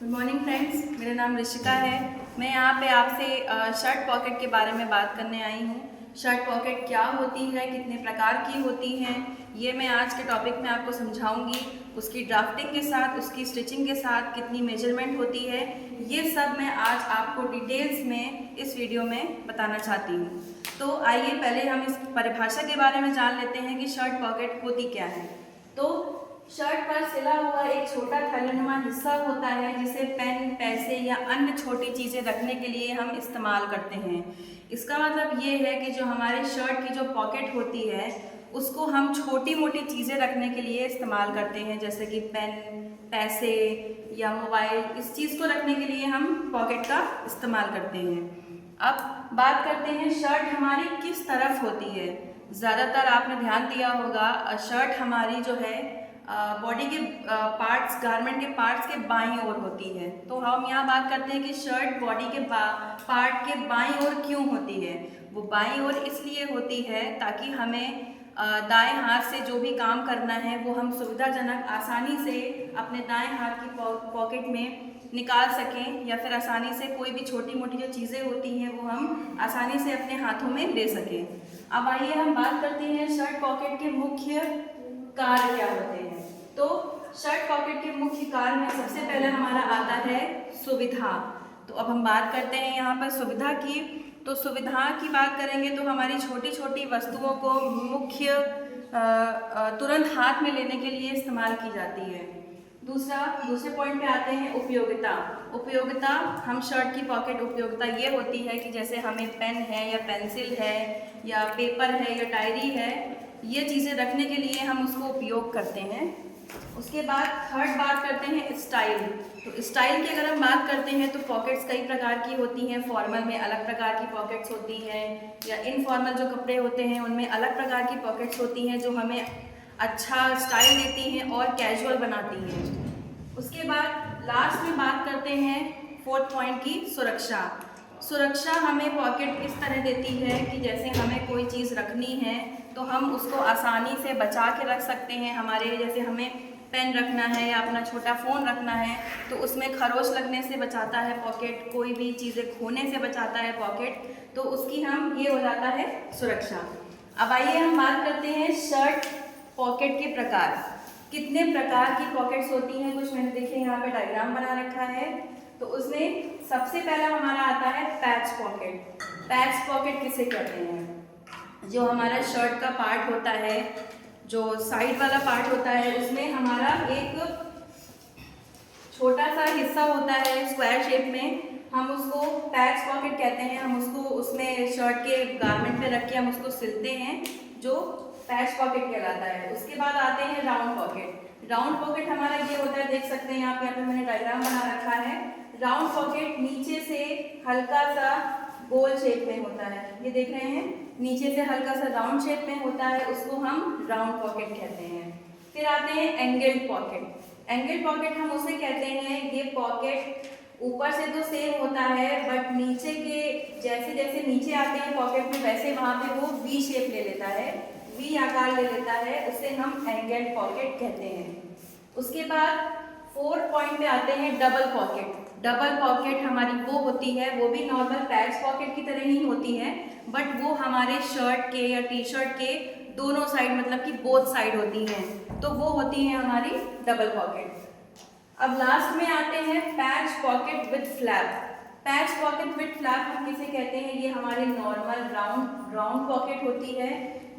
Good morning friends, मेरा नाम ऋषिका है। मैं यहाँ पे आपसे शर्ट पॉकेट के बारे में बात करने आई हूँ। शर्ट पॉकेट क्या होती है, कितने प्रकार की होती हैं, ये मैं आज के टॉपिक में आपको समझाऊंगी। उसकी ड्राफ्टिंग के साथ, उसकी स्टिचिंग के साथ कितनी मेजरमेंट होती है, ये सब मैं आज आपको डिटेल्स में इस वीडियो में बताना चाहती हूँ। तो आइए पहले हम इस परिभाषा के बारे में जान लेते हैं कि शर्ट पॉकेट होती क्या है। तो शर्ट पर सिला हुआ एक छोटा थैलेनुमा हिस्सा होता है जिसे पेन, पैसे या अन्य छोटी चीज़ें रखने के लिए हम इस्तेमाल करते हैं। इसका मतलब ये है कि जो हमारे शर्ट की जो पॉकेट होती है उसको हम छोटी मोटी चीज़ें रखने के लिए इस्तेमाल करते हैं, जैसे कि पेन, पैसे या मोबाइल। इस चीज़ को रखने के लिए हम पॉकेट का इस्तेमाल करते हैं। अब बात करते हैं शर्ट हमारी किस तरफ होती है। ज़्यादातर आपने ध्यान दिया होगा, शर्ट हमारी जो है बॉडी के पार्ट्स, गारमेंट के पार्ट्स के बाईं ओर होती है। तो हम यहाँ बात करते हैं कि शर्ट बॉडी के पार्ट के बाईं ओर क्यों होती है। वो बाईं ओर इसलिए होती है ताकि हमें दाएं हाथ से जो भी काम करना है वो हम सुविधाजनक आसानी से अपने दाएं हाथ की पॉकेट में निकाल सकें, या फिर आसानी से कोई भी छोटी मोटी जो चीज़ें होती हैं वो हम आसानी से अपने हाथों में ले सकें। अब आइए हम बात करते हैं शर्ट पॉकेट के मुख्य कार्य क्या होते हैं। तो शर्ट पॉकेट के मुख्य कार्य में सबसे पहले हमारा आता है सुविधा। तो अब हम बात करते हैं यहाँ पर सुविधा की। तो सुविधा की बात करेंगे तो हमारी छोटी छोटी वस्तुओं को मुख्य तुरंत हाथ में लेने के लिए इस्तेमाल की जाती है। दूसरे पॉइंट पे आते हैं उपयोगिता। उपयोगिता, हम शर्ट की पॉकेट उपयोगिता ये होती है कि जैसे हमें पेन है या पेंसिल है या पेपर है या डायरी है, ये चीज़ें रखने के लिए हम उसको उपयोग करते हैं। उसके बाद थर्ड बात करते हैं स्टाइल। तो स्टाइल की अगर हम बात करते हैं तो पॉकेट्स कई प्रकार की होती हैं। फॉर्मल में अलग प्रकार की पॉकेट्स होती हैं, या इनफॉर्मल जो कपड़े होते हैं उनमें अलग प्रकार की पॉकेट्स होती हैं जो हमें अच्छा स्टाइल देती हैं और कैजुअल बनाती हैं। उसके बाद लास्ट में बात करते हैं फोर्थ पॉइंट की, सुरक्षा। सुरक्षा हमें पॉकेट इस तरह देती है कि जैसे हमें कोई चीज़ रखनी है तो हम उसको आसानी से बचा के रख सकते हैं। हमारे जैसे हमें पेन रखना है या अपना छोटा फ़ोन रखना है तो उसमें खरोच लगने से बचाता है पॉकेट, कोई भी चीज़ें खोने से बचाता है पॉकेट, तो उसकी हम ये हो जाता है सुरक्षा। अब आइए हम बात करते हैं शर्ट पॉकेट के प्रकार। कितने प्रकार की पॉकेट्स होती हैं, कुछ मैंने देखिए यहाँ पे डायग्राम बना रखा है। तो उसमें सबसे पहला हमारा आता है पैच पॉकेट। पैच पॉकेट किसे कहते हैं, जो हमारा शर्ट का पार्ट होता है, जो साइड वाला पार्ट होता है, उसमें हमारा एक छोटा सा हिस्सा होता है स्क्वायर शेप में, हम उसको पैच पॉकेट कहते हैं। हम उसको उसमें शर्ट के गारमेंट पे रख के हम उसको सिलते हैं, जो पैच पॉकेट कहलाता है। उसके बाद आते हैं राउंड पॉकेट। राउंड पॉकेट हमारा ये होता है, देख सकते हैं यहाँ पे मैंने डायग्राम बना रखा है। राउंड पॉकेट नीचे से हल्का सा गोल शेप में होता है, ये देख रहे हैं, नीचे से हल्का सा राउंड शेप में होता है, उसको हम राउंड पॉकेट कहते हैं। फिर आते हैं एंगल्ड पॉकेट। एंगल पॉकेट हम उसे कहते हैं, ये पॉकेट ऊपर से तो सेम होता है बट नीचे के जैसे जैसे नीचे आते हैं पॉकेट में वैसे वहाँ पे वो वी शेप ले लेता है, वी आकार ले लेता है, उसे हम एंगल पॉकेट कहते हैं। उसके बाद फोर्थ पॉइंट पे आते हैं डबल पॉकेट। डबल पॉकेट हमारी वो होती है, वो भी नॉर्मल पैच पॉकेट की तरह ही होती है, बट वो हमारे शर्ट के या टी शर्ट के दोनों साइड, मतलब कि बोथ साइड होती हैं, तो वो होती है हमारी डबल पॉकेट। अब लास्ट में आते हैं patch pocket with flap. Patch pocket with flap हम किसे कहते हैं, ये हमारी नॉर्मल राउंड पॉकेट होती है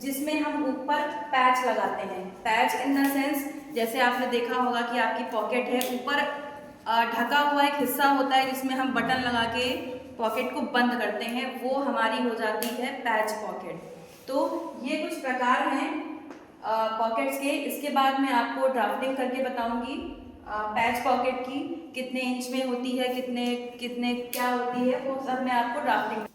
जिसमें हम ऊपर पैच लगाते हैं। पैच इन द सेंस, जैसे आपने देखा होगा कि आपकी पॉकेट है, ऊपर ढका हुआ एक हिस्सा होता है जिसमें हम बटन लगा के पॉकेट को बंद करते हैं, वो हमारी हो जाती है पैच पॉकेट। तो ये कुछ प्रकार हैं पॉकेट्स के। इसके बाद मैं आपको ड्राफ्टिंग करके बताऊंगी पैच पॉकेट की, कितने इंच में होती है, कितने कितने क्या होती है, वो सब मैं आपको ड्राफ्टिंग।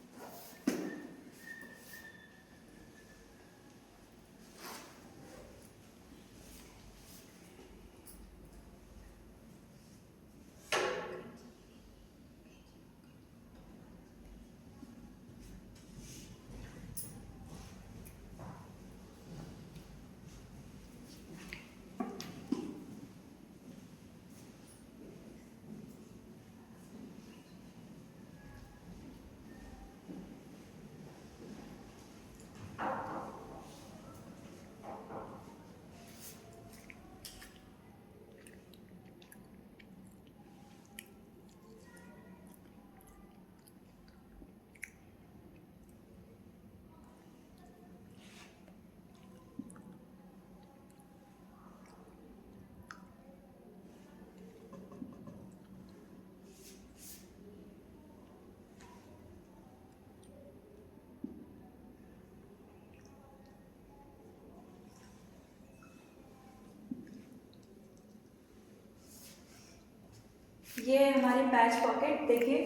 ये है हमारी पैच पॉकेट। देखिए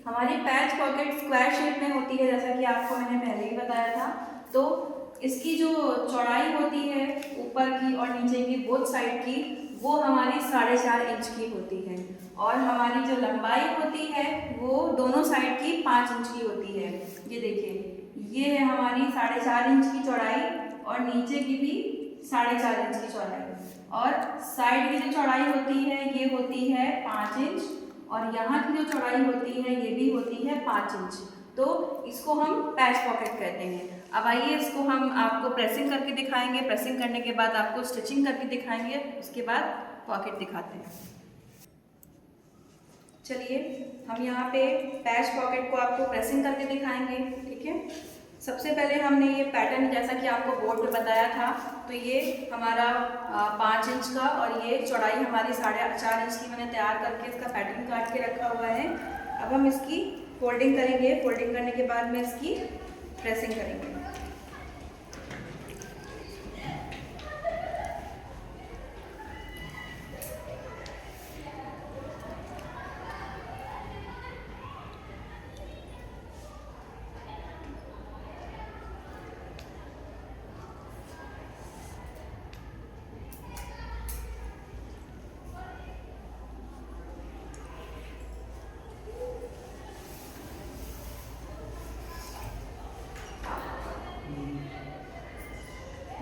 हमारी पैच पॉकेट स्क्वायर शेप में होती है, जैसा कि आपको मैंने पहले ही बताया था। तो इसकी जो चौड़ाई होती है ऊपर की और नीचे की बोथ साइड की, वो हमारी 4.5 इंच की होती है, और हमारी जो लंबाई होती है वो दोनों साइड की 5 इंच की होती है। ये देखिए ये है हमारी 4.5 इंच की चौड़ाई, और नीचे की भी 4.5 इंच की चौड़ाई, और साइड की जो चौड़ाई होती है ये होती है 5 इंच, और यहाँ की जो चौड़ाई होती है ये भी होती है 5 इंच। तो इसको हम पैच पॉकेट कहते हैं। अब आइए इसको हम आपको प्रेसिंग करके दिखाएंगे, प्रेसिंग करने के बाद आपको स्टिचिंग करके दिखाएंगे, उसके बाद पॉकेट दिखाते हैं। चलिए हम यहाँ पे पैच पॉकेट को आपको प्रेसिंग करके दिखाएंगे, ठीक है। सबसे पहले हमने ये पैटर्न, जैसा कि आपको बोर्ड पे बताया था, तो ये हमारा 5 इंच का और ये चौड़ाई हमारी 4.5 इंच की मैंने तैयार करके इसका पैटर्न काट के रखा हुआ है। अब हम इसकी फोल्डिंग करेंगे, फोल्डिंग करने के बाद में इसकी प्रेसिंग करेंगे।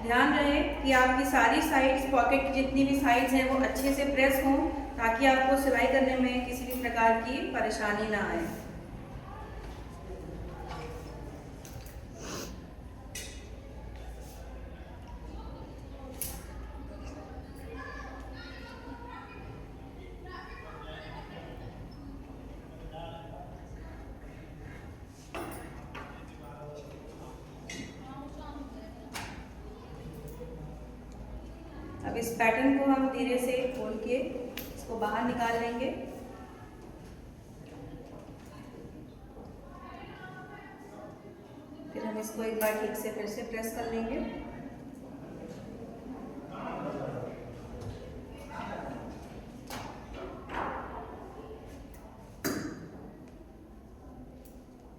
ध्यान रहे कि आपकी सारी साइड्स, पॉकेट की जितनी भी साइड्स हैं वो अच्छे से प्रेस हों, ताकि आपको सिलाई करने में किसी भी प्रकार की परेशानी ना आए। अब इस पैटर्न को हम धीरे से खोल के इसको बाहर निकाल लेंगे। फिर हम इसको एक बार ठीक से फिर से प्रेस कर लेंगे।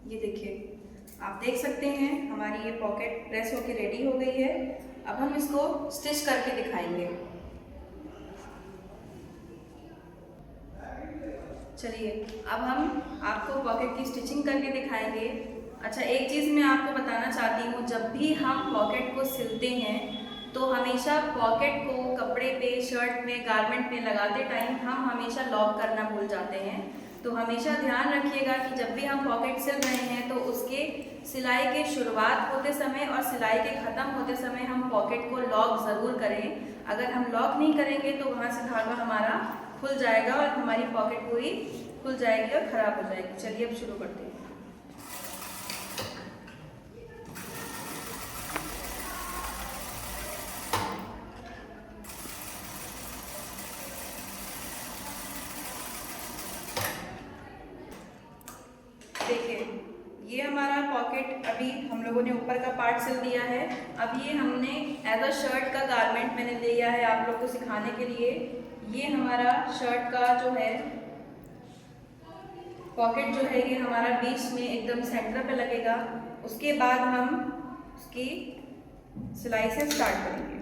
ये देखिए आप देख सकते हैं हमारी ये पॉकेट प्रेस होके रेडी हो गई है। अब हम इसको स्टिच करके दिखाएंगे। चलिए अब हम आपको पॉकेट की स्टिचिंग करके दिखाएंगे। अच्छा, एक चीज़ मैं आपको बताना चाहती हूँ, जब भी हम पॉकेट को सिलते हैं तो हमेशा पॉकेट को कपड़े पे, शर्ट में, गारमेंट में लगाते टाइम हम हमेशा लॉक करना भूल जाते हैं। तो हमेशा ध्यान रखिएगा कि जब भी हम पॉकेट सिल रहे हैं तो उसके सिलाई के शुरुआत होते समय और सिलाई के ख़त्म होते समय हम पॉकेट को लॉक ज़रूर करें। अगर हम लॉक नहीं करेंगे तो वहाँ से धागा हमारा खुल जाएगा और हमारी पॉकेट पूरी खुल जाएगी और ख़राब हो जाएगी। चलिए अब शुरू करते हैं। देखिए ये हमारा पॉकेट अभी हम लोगों ने ऊपर का पार्ट सिल दिया है। अब ये हमने एज अ शर्ट का गारमेंट मैंने लिया है आप लोग को सिखाने के लिए। ये हमारा शर्ट का जो है पॉकेट जो है ये हमारा बीच में एकदम सेंटर पे लगेगा। उसके बाद हम उसकी सिलाई से स्टार्ट करेंगे।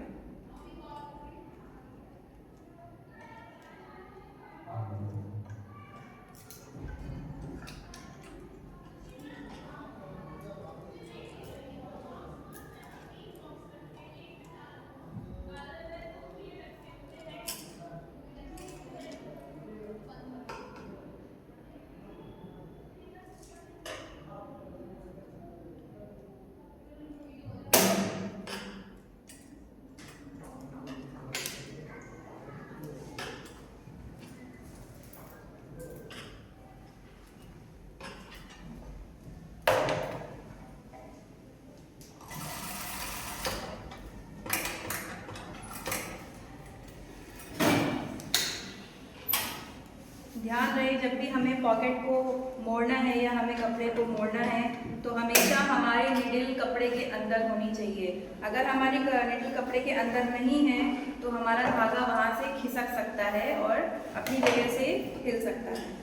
ध्यान रहे जब भी हमें पॉकेट को मोड़ना है या हमें कपड़े को मोड़ना है तो हमेशा हमारी निडल कपड़े के अंदर होनी चाहिए। अगर हमारी निडल कपड़े के अंदर नहीं है तो हमारा धागा वहाँ से खिसक सकता है और अपनी जगह से हिल सकता है।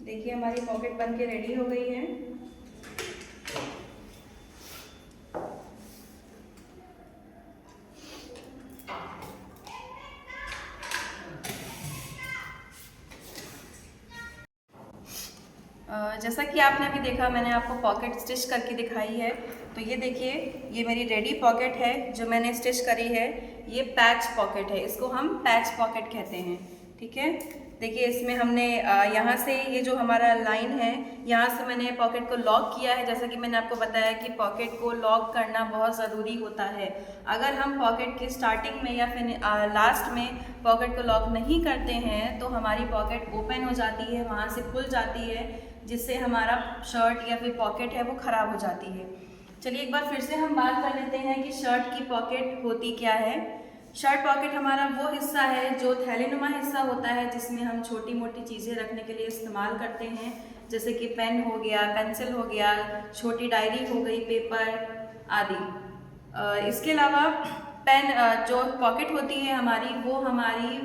देखिए हमारी पॉकेट बन के रेडी हो गई है। जैसा कि आपने अभी देखा, मैंने आपको पॉकेट स्टिच करके दिखाई है। तो ये देखिए, ये मेरी रेडी पॉकेट है जो मैंने स्टिच करी है। ये पैच पॉकेट है, इसको हम पैच पॉकेट कहते हैं। ठीक है, देखिए इसमें हमने यहाँ से ये जो हमारा लाइन है, यहाँ से मैंने पॉकेट को लॉक किया है। जैसा कि मैंने आपको बताया कि पॉकेट को लॉक करना बहुत ज़रूरी होता है। अगर हम पॉकेट की स्टार्टिंग में या फिर लास्ट में पॉकेट को लॉक नहीं करते हैं तो हमारी पॉकेट ओपन हो जाती है, वहाँ से खुल जाती है, जिससे हमारा शर्ट या फिर पॉकेट है वो ख़राब हो जाती है। चलिए एक बार फिर से हम बात कर लेते हैं कि शर्ट की पॉकेट होती क्या है। शर्ट पॉकेट हमारा वो हिस्सा है जो थैलीनुमा हिस्सा होता है, जिसमें हम छोटी मोटी चीज़ें रखने के लिए इस्तेमाल करते हैं, जैसे कि पेन हो गया, पेंसिल हो गया, छोटी डायरी हो गई, पेपर आदि। इसके अलावा पेन जो पॉकेट होती है हमारी, वो हमारी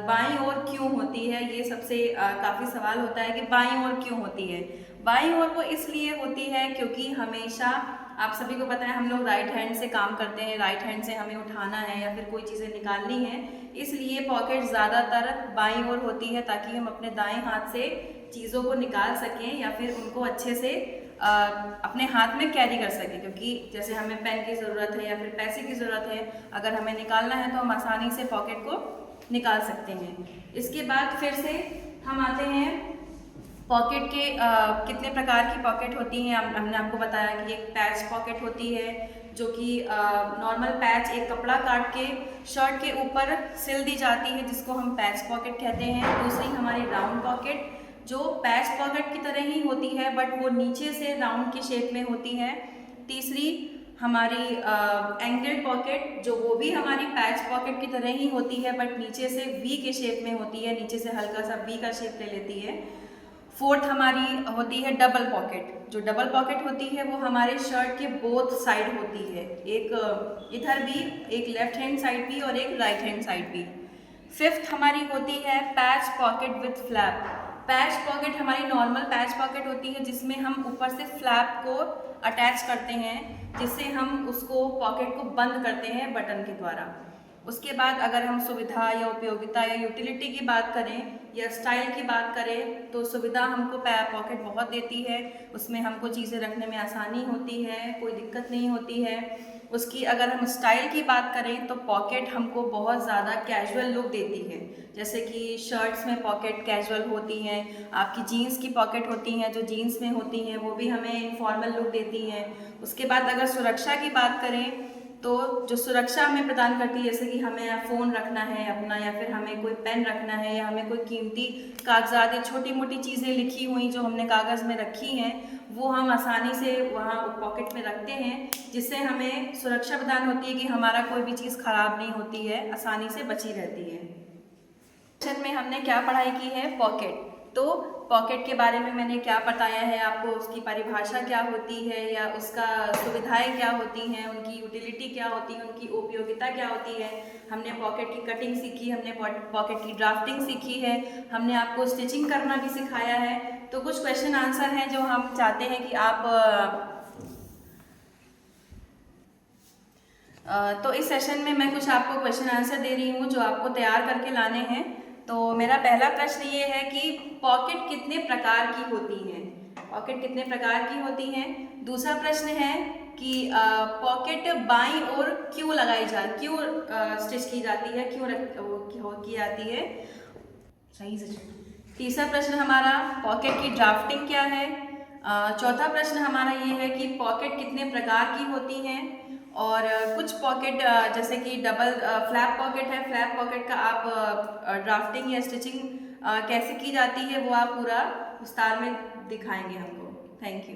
बाईं ओर क्यों होती है, ये सबसे काफ़ी सवाल होता है कि बाईं ओर क्यों होती है। बाईं ओर वो इसलिए होती है क्योंकि हमेशा आप सभी को पता है हम लोग राइट हैंड से काम करते हैं, राइट हैंड से हमें उठाना है या फिर कोई चीज़ें निकालनी है, इसलिए पॉकेट ज़्यादातर बाईं ओर होती है ताकि हम अपने दाएं हाथ से चीज़ों को निकाल सकें या फिर उनको अच्छे से अपने हाथ में कैरी कर सकें। क्योंकि जैसे हमें पेन की ज़रूरत है या फिर पैसे की ज़रूरत है, अगर हमें निकालना है तो हम आसानी से पॉकेट को निकाल सकते हैं। इसके बाद फिर से हम आते हैं पॉकेट के कितने प्रकार की पॉकेट होती हैं। हमने आपको बताया कि एक पैच पॉकेट होती है जो कि नॉर्मल पैच, एक कपड़ा काट के शर्ट के ऊपर सिल दी जाती है, जिसको हम पैच पॉकेट कहते हैं। दूसरी हमारी राउंड पॉकेट जो पैच पॉकेट की तरह ही होती है बट वो नीचे से राउंड की शेप में होती है। तीसरी हमारी एंगल पॉकेट जो वो भी हमारी पैच पॉकेट की तरह ही होती है बट नीचे से वी के शेप में होती है, नीचे से हल्का सा वी का शेप ले लेती है। फोर्थ हमारी होती है डबल पॉकेट। जो डबल पॉकेट होती है वो हमारे शर्ट के बोथ साइड होती है, एक इधर भी, एक लेफ्ट हैंड साइड भी और एक राइट हैंड साइड भी। फिफ्थ हमारी होती है patch pocket with flap. Patch pocket हमारी नॉर्मल पैच पॉकेट होती है जिसमें हम ऊपर से फ्लैप को अटैच करते हैं, जिससे हम उसको पॉकेट को बंद करते हैं बटन के द्वारा। उसके बाद अगर हम सुविधा या उपयोगिता या यूटिलिटी की बात करें या स्टाइल की बात करें तो सुविधा हमको पॉकेट बहुत देती है, उसमें हमको चीज़ें रखने में आसानी होती है, कोई दिक्कत नहीं होती है। उसकी अगर हम स्टाइल की बात करें तो पॉकेट हमको बहुत ज़्यादा कैजुअल लुक देती है, जैसे कि शर्ट्स में पॉकेट कैजुअल होती हैं, आपकी जीन्स की पॉकेट होती हैं जो जीन्स में होती हैं वो भी हमें इनफॉर्मल लुक देती हैं। उसके बाद अगर सुरक्षा की बात करें तो जो सुरक्षा हमें प्रदान करती है, जैसे कि हमें फ़ोन रखना है अपना, या फिर हमें कोई पेन रखना है, या हमें कोई कीमती कागजात या छोटी मोटी चीज़ें लिखी हुई जो हमने कागज़ में रखी हैं, वो हम आसानी से वहाँ पॉकेट में रखते हैं, जिससे हमें सुरक्षा प्रदान होती है कि हमारा कोई भी चीज़ ख़राब नहीं होती है, आसानी से बची रहती है। सेक्शन में हमने क्या पढ़ाई की है? पॉकेट। तो पॉकेट के बारे में मैंने क्या बताया है आपको, उसकी परिभाषा क्या होती है, या उसका सुविधाएं क्या होती हैं, उनकी यूटिलिटी क्या होती है, उनकी उपयोगिता क्या होती है। हमने पॉकेट की कटिंग सीखी, हमने पॉकेट की ड्राफ्टिंग सीखी है, हमने आपको स्टिचिंग करना भी सिखाया है। तो कुछ क्वेश्चन आंसर हैं जो हम चाहते हैं कि आप तो इस सेशन में मैं कुछ आपको क्वेश्चन आंसर दे रही हूँ जो आपको तैयार करके लाने हैं। तो मेरा पहला प्रश्न ये है कि पॉकेट कितने प्रकार की होती हैं? पॉकेट कितने प्रकार की होती हैं? दूसरा प्रश्न है कि पॉकेट बाईं ओर क्यों लगाई क्यों स्टिच की जाती है, क्यों की जाती है? सही से। तीसरा प्रश्न हमारा, पॉकेट की ड्राफ्टिंग क्या है? चौथा प्रश्न हमारा ये है कि पॉकेट कितने प्रकार की होती हैं, और कुछ पॉकेट जैसे कि डबल फ्लैप पॉकेट है, फ्लैप पॉकेट का आप ड्राफ्टिंग या स्टिचिंग कैसे की जाती है वो आप पूरा विस्तार में दिखाएंगे हमको। Thank you.